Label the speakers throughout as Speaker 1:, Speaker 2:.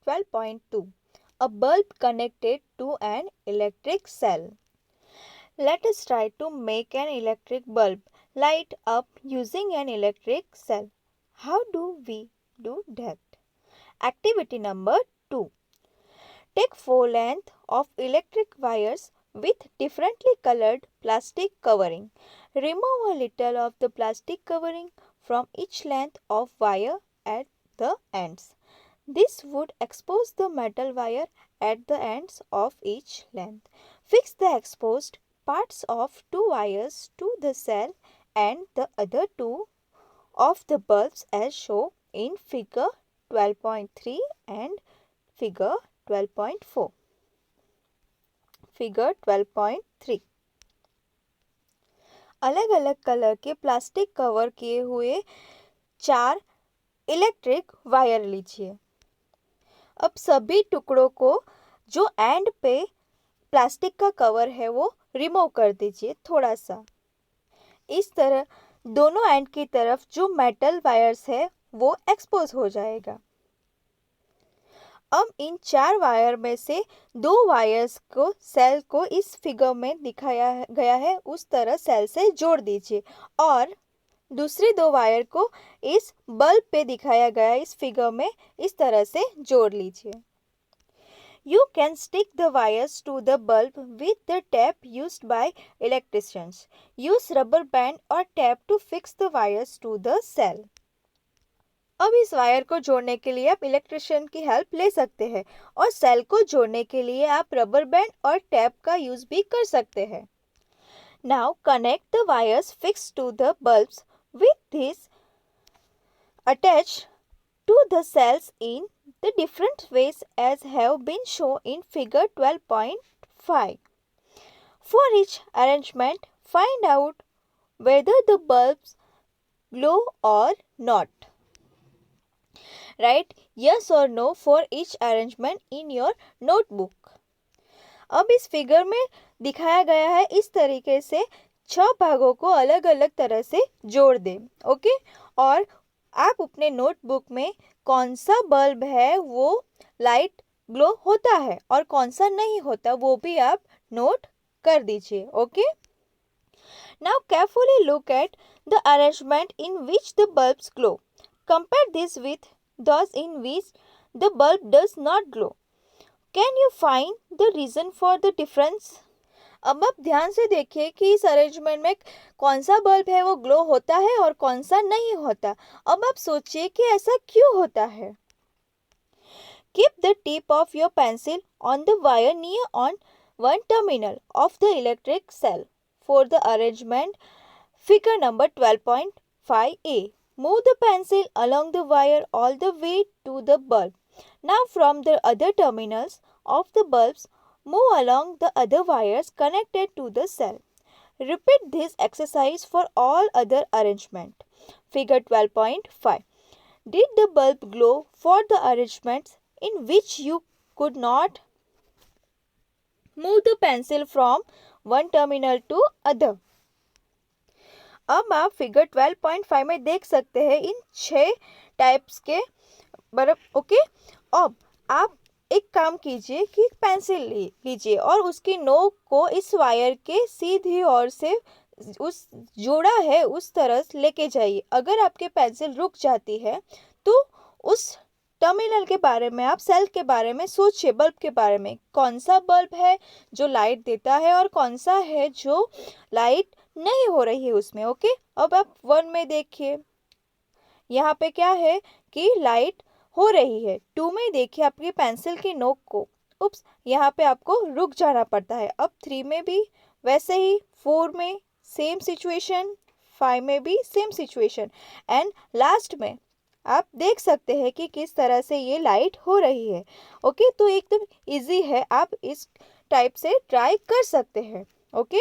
Speaker 1: 12.2. A bulb connected to an electric cell. Let us try to make an electric bulb light up using an electric cell. How do we do that? Activity number 2. Take 4 lengths of electric wires with differently colored plastic covering. Remove a little of the plastic covering from each length of wire at the ends. This would expose the metal wire at the ends of each length. Fix the exposed parts of 2 wires to the cell and the other 2 of the bulbs as shown in figure 12.3 and figure 12.4. Figure 12.3 अलग अलग colour के plastic cover किए हुए 4 electric wire लीजिए। अब सभी टुकड़ों को जो एंड पे प्लास्टिक का कवर है वो रिमूव कर दीजिए थोड़ा सा। इस तरह दोनों एंड की तरफ जो मेटल वायर्स है वो एक्सपोज हो जाएगा। अब इन 4 वायर में से 2 वायर्स को सेल को इस फिगर में दिखाया गया है उस तरह सेल से जोड़ दीजिए और दूसरी 2 वायर को इस बल्ब पे दिखाया गया इस फिगर में इस तरह से जोड़ लीजिए। You can stick the wires to the bulb with the tape used by electricians. Use rubber band or tape to fix the wires to the cell. अब इस वायर को जोड़ने के लिए आप इलेक्ट्रिशियन की हेल्प ले सकते हैं और सेल को जोड़ने के लिए आप रबर बैंड और टैप का यूज भी कर सकते हैं। Now connect the wires fix to the bulbs with this attach to the cells in the different ways as have been shown in figure 12.5. For each arrangement find out whether the bulbs glow or not. Write yes or no for each arrangement in your notebook. अब इस figure में दिखाया गया है इस तरीके से 6 भागों को अलग अलग तरह से जोड़ दें। ओके और आप अपने नोटबुक में कौन सा बल्ब है वो लाइट ग्लो होता है और कौन सा नहीं होता वो भी आप नोट कर दीजिए। Okay now carefully look at the arrangement in which the bulbs glow. Compare this with those in which the bulb does not glow. Can you find the reason for the difference? अब आप ध्यान से देखिए कि इस arrangement में कौन सा बल्ब है वो ग्लो होता है और कौन सा नहीं होता। अब आप सोचिए कि ऐसा क्यों होता है। Keep the tip of your pencil on the wire near on one terminal of the electric cell for the arrangement figure number 12.5a. Move the pencil along the wire all the way to the bulb. Now from the other terminals of the bulbs, move along the other wires connected to the cell. Repeat this exercise for all other arrangement. Figure 12.5. Did the bulb glow for the arrangements in which you could not move the pencil from one terminal to other? अब आप figure 12.5 में देख सकते हैं इन 6 types के बर्फ। Okay अब आप एक काम कीजिए कि पेंसिल लीजिए और उसकी नोक को इस वायर के सीधी ओर से उस जोड़ा है उस तरह लेके जाइए। अगर आपके पेंसिल रुक जाती है तो उस टर्मिनल के बारे में आप सेल के बारे में सोचिए, बल्ब के बारे में कौन सा बल्ब है जो लाइट देता है और कौन सा है जो लाइट नहीं हो रही है उसमें। ओके अब आप 1 में देखिए यहाँ पे क्या है कि लाइट हो रही है। 2 में देखिए आपकी पेंसिल की नोक को उप्स यहाँ पे आपको रुक जाना पड़ता है। अब 3 में भी वैसे ही, 4 में सेम सिचुएशन, 5 में भी सेम सिचुएशन एंड लास्ट में आप देख सकते हैं कि किस तरह से ये लाइट हो रही है। ओके तो एकदम इजी है, आप इस टाइप से ट्राई कर सकते हैं। ओके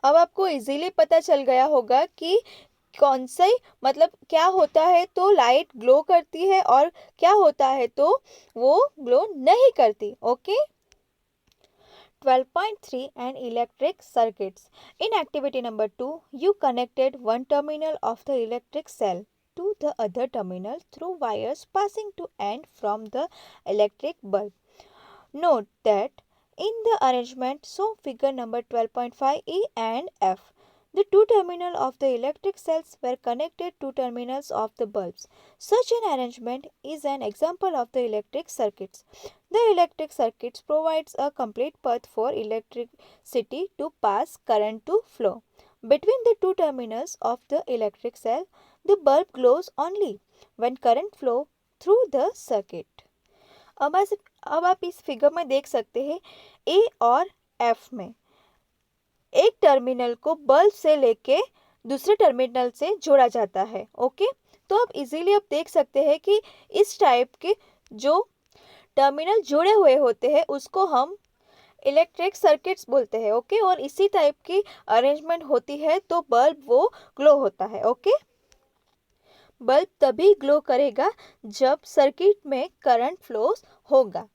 Speaker 1: अब आपको इजीली पता चल गया होगा कि कौन सा मतलब क्या होता है तो लाइट ग्लो करती है और क्या होता है तो वो ग्लो नहीं करती। Okay 12.3 and electric circuits. In activity number 2, you connected one terminal of the electric cell to the other terminal through wires passing to and from the electric bulb. Note that in the arrangement shown figure number 12.5e and f, the two terminals of the electric cells were connected to terminals of the bulbs. Such an arrangement is an example of the electric circuits. The electric circuits provides a complete path for electricity to pass, current to flow. Between the two terminals of the electric cell, the bulb glows only when current flow through the circuit. अब आप इस figure में देख सकते हैं ए और F में एक टर्मिनल को बल्ब से लेके दूसरे टर्मिनल से जोड़ा जाता है. ओके, तो आप इजीली आप देख सकते हैं कि इस टाइप के जो टर्मिनल जुड़े हुए होते हैं उसको हम इलेक्ट्रिक सर्किट्स बोलते हैं. ओके, और इसी टाइप की अरेंजमेंट होती है तो बल्ब वो ग्लो होता है. ओके, बल्ब तभी ग्लो करेगा जब सर्किट में करंट फ्लोस होगा.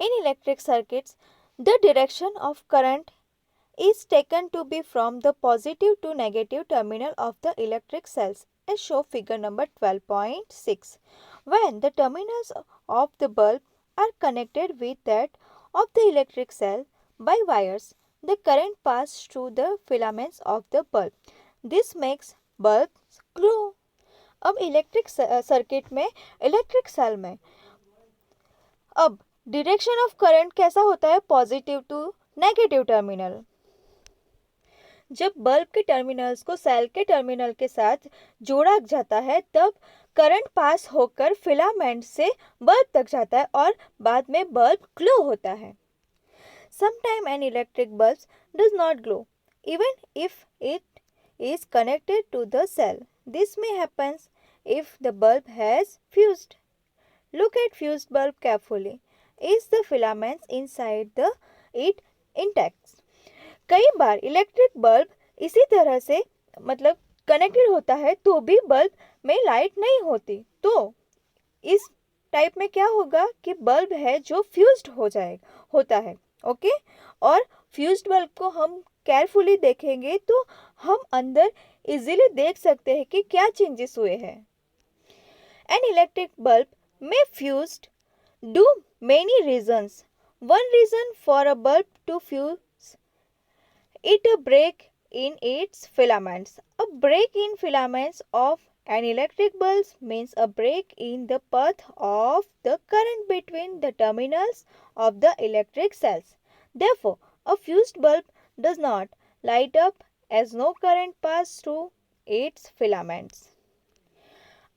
Speaker 1: इन electric circuits the direction of current is taken to be from the positive to negative terminal of the electric cells as shown figure number 12.6. When the terminals of the bulb are connected with that of the electric cell by wires, the current passes through the filaments of the bulb. This makes bulbs glow. अब electric circuit में electric cell में अब direction of current कैसा होता है? Positive to negative terminal. जब bulb के terminals को सेल के टर्मिनल के साथ जोड़ा जाता है तब करंट पास होकर फिलामेंट से बल्ब तक जाता है और बाद में बल्ब ग्लो होता है. Sometimes an electric bulb does not glow even if it is connected to the cell. This may happen if the bulb has fused. Look at fused bulb carefully. Is the filaments inside it intact? कई बार electric bulb इसी तरह से मतलब connected होता है तो भी bulb में लाइट नहीं होती. तो इस टाइप में क्या होगा कि बल्ब है जो फ्यूज्ड होता है. ओके, और फ्यूज्ड बल्ब को हम केयरफुली देखेंगे तो हम अंदर इजीली देख सकते हैं कि क्या चेंजेस हुए हैं. एन इलेक्ट्रिक बल्ब में fused do many reasons. One reason for a bulb to fuse it a break in its filaments. A break in filaments of an electric bulb means a break in the path of the current between the terminals of the electric cells. Therefore, a fused bulb does not light up as no current passes through its filaments.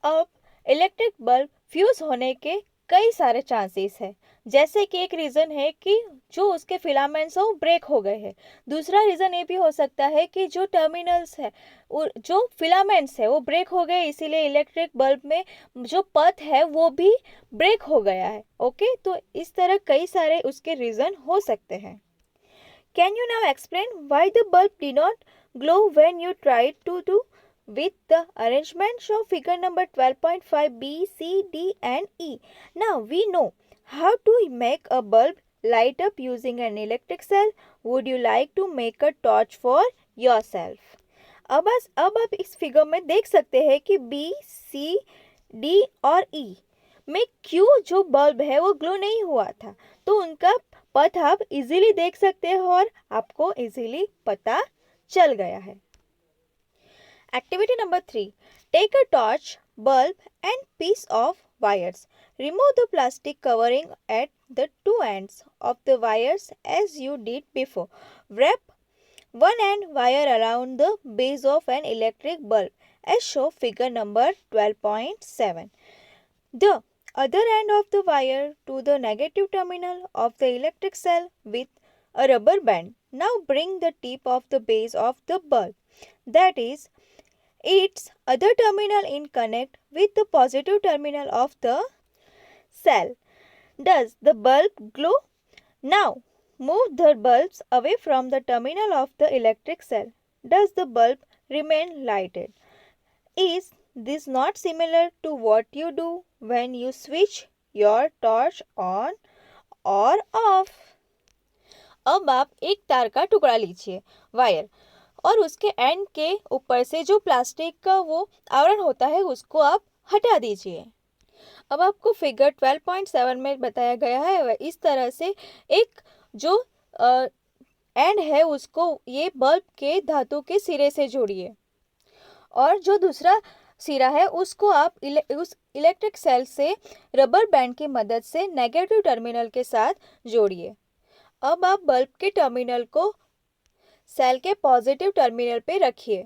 Speaker 1: अब electric bulb fuse होने के कई सारे chances है. जैसे कि एक reason है कि जो उसके फिलामेंट्स हो ब्रेक हो गए हैं. दूसरा रीज़न ये भी हो सकता है कि जो टर्मिनल्स है जो फिलामेंट्स है वो ब्रेक हो गए इसीलिए इलेक्ट्रिक बल्ब में जो पथ है वो भी ब्रेक हो गया है. ओके, तो इस तरह कई सारे उसके रीज़न हो सकते हैं. Can you now explain why the bulb did not glow when you tried to do with the arrangement show figure number 12.5 B, C, D and E. Now we know how to make a bulb light up using an electric cell. Would you like to make a torch for yourself? अब आप इस figure में देख सकते हैं कि B, C, D और E में क्यों जो बल्ब है वो ग्लो नहीं हुआ था. तो उनका पथ आप इजीली देख सकते हैं और आपको इजीली पता चल गया है. Activity number 3. Take a torch, bulb and piece of wires. Remove the plastic covering at the two ends of the wires as you did before. Wrap one end wire around the base of an electric bulb as shown figure number 12.7. The other end of the wire to the negative terminal of the electric cell with a rubber band. Now bring the tip of the base of the bulb, that is its other terminal in connect with the positive terminal of the cell. Does the bulb glow? Now move the bulbs away from the terminal of the electric cell. Does the bulb remain lighted? Is this not similar to what you do when you switch your torch on or off? अब आप एक तार का टुकड़ा लीजिए, wire, और उसके and के ऊपर से जो प्लास्टिक का वो आवरण होता है उसको आप हटा दीजिए। अब आपको फिगर 12.7 में बताया गया है इस तरह से एक जो एंड है उसको ये बल्ब के धातु के सिरे से जोड़िए और जो दूसरा सिरा है उसको आप उस इलेक्ट्रिक सेल से रबर बैंड की मदद से नेगेटिव टर्मिनल के साथ जोड़िए। अब आप बल्ब के टर्मिनल को सेल के पॉजिटिव टर्मिनल पे रखिए।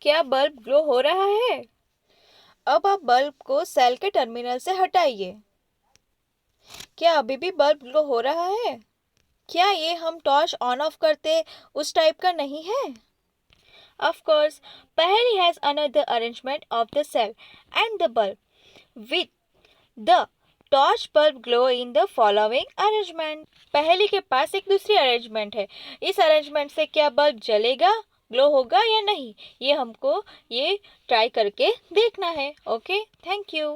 Speaker 1: क्या बल्ब ग्लो हो रहा है? अब आप बल्ब को सेल के टर्मिनल से हटाइए। क्या अभी भी बल्ब ग्लो हो रहा है? क्या ये हम टॉर्च ऑन ऑफ करते उस टाइप का नहीं है? Of course, Paheli has another arrangement of the cell and the bulb with the torch bulb glow in the following arrangement. पहेली के पास एक दूसरी अरेंजमेंट है। इस अरेंजमेंट से क्या बल्ब जलेगा, ग्लो होगा या नहीं, ये हमको ये ट्राई करके देखना है। Okay, thank you.